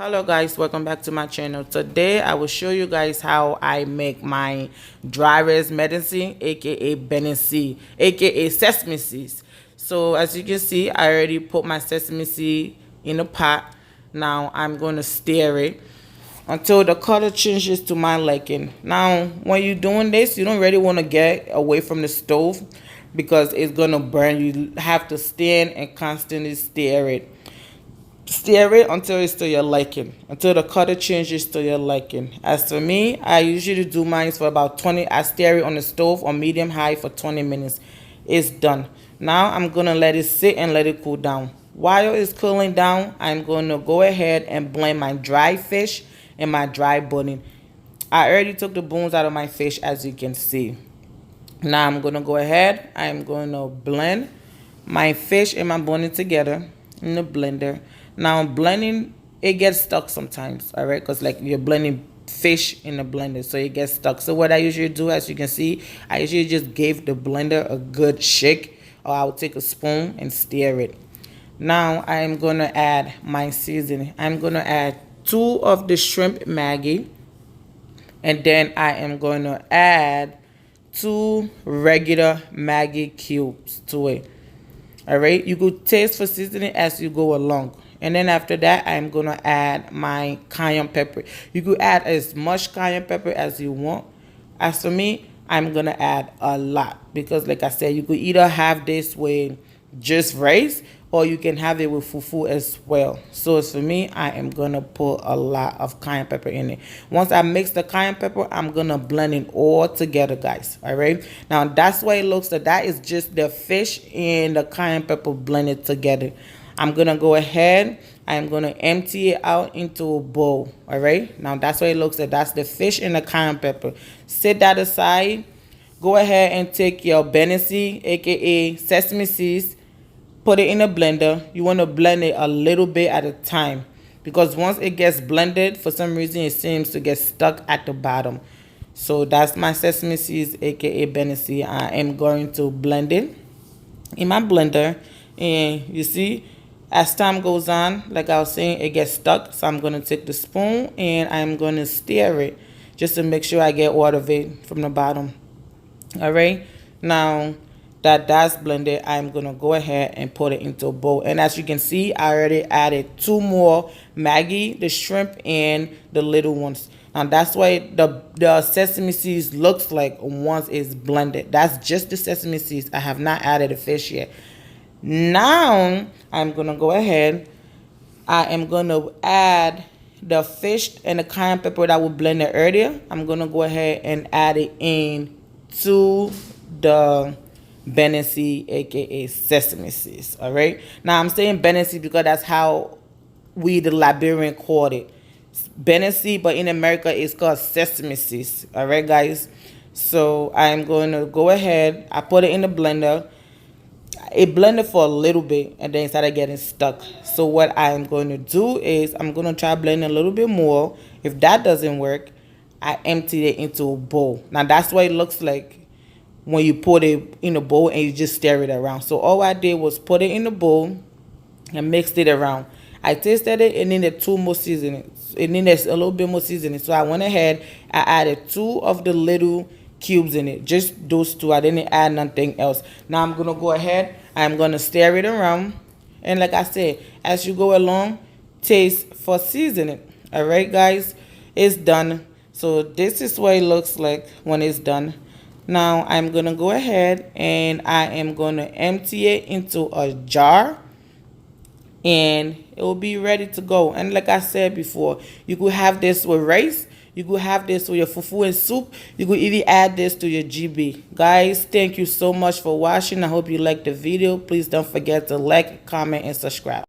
Hello guys, welcome back to my channel. Today I will show you guys how I make my dry rice medicine, aka beniseed, aka sesame seeds. So as you can see, I already put my sesame seed in a pot. Now I'm going to stir it until the color changes to my liking. Now when you're doing this, you don't really want to get away from the stove because it's going to burn. You have to stand and constantly stir it. Stir it until it's to your liking, until the color changes to your liking. As for me, I usually do mine for about 20. I stir it on the stove on medium high for 20 minutes. It's done. Now I'm going to let it sit and let it cool down. While it's cooling down, I'm going to go ahead and blend my dry fish and my dry bone. I already took the bones out of my fish, as you can see. Now I'm going to go ahead. I'm going to blend my fish and my bone together in the blender. Now blending, it gets stuck sometimes, all right, because like you're blending fish in the blender, so it gets stuck. So what I usually do, as you can see, I usually just give the blender a good shake, or I'll take a spoon and stir it. Now I'm gonna add my seasoning. I'm gonna add 2 of the shrimp Maggi, and then I am gonna add 2 regular Maggi cubes to it. All right, you could taste for seasoning as you go along. And then after that, I'm going to add my cayenne pepper. You could add as much cayenne pepper as you want. As for me, I'm going to add a lot because like I said, you could either have this with just rice or you can have it with fufu as well. So as for me, I am going to put a lot of cayenne pepper in it. Once I mix the cayenne pepper, I'm going to blend it all together, guys. All right. Now, that's why it looks like that is just the fish and the cayenne pepper blended together. I'm going to go ahead. I'm going to empty it out into a bowl. All right. Now, that's what it looks like. That's the fish and the cayenne pepper. Set that aside. Go ahead and take your beniseed, aka sesame seeds. Put it in a blender. You want to blend it a little bit at a time because once it gets blended, for some reason, it seems to get stuck at the bottom. So that's my sesame seeds, aka beniseed. I am going to blend it in my blender. And you see, as time goes on, like I was saying, it gets stuck. So I'm going to take the spoon and I'm going to stir it just to make sure I get all of it from the bottom. All right. Now that that's blended, I'm going to go ahead and put it into a bowl. And as you can see, I already added 2 more Maggi, the shrimp and the little ones. Now that's why the sesame seeds looks like once it's blended. That's just the sesame seeds. I have not added the fish yet. Now I'm going to go ahead. I am going to add the fish and the cayenne pepper that we blended earlier. I'm going to go ahead and add it in to the beniseed, aka sesame seeds. All right. Now I'm saying beniseed because that's how we the Liberian called it. Beniseed, but in America it's called sesame seeds. All right, guys. So I'm going to go ahead. I put it in the blender. It blended for a little bit and then it started getting stuck. So what I'm going to do is I'm going to try blending a little bit more. If that doesn't work, I empty it into a bowl. Now that's what it looks like when you put it in a bowl and you just stir it around. So all I did was put it in the bowl and mixed it around. I tasted it and then there's 2 more seasonings. And then there's a little bit more seasoning. So I went ahead, I added 2 of the little cubes in it, just those 2. I didn't add nothing else. Now I'm gonna go ahead, I'm gonna stir it around, and like I said, as you go along, taste for seasoning. All right, guys, it's done. So this is what it looks like when it's done. Now I'm gonna go ahead and I am gonna empty it into a jar and it will be ready to go. And like I said before, you could have this with rice. You could have this with your fufu and soup. You could even add this to your GB. Guys, thank you so much for watching. I hope you liked the video. Please don't forget to like, comment, and subscribe.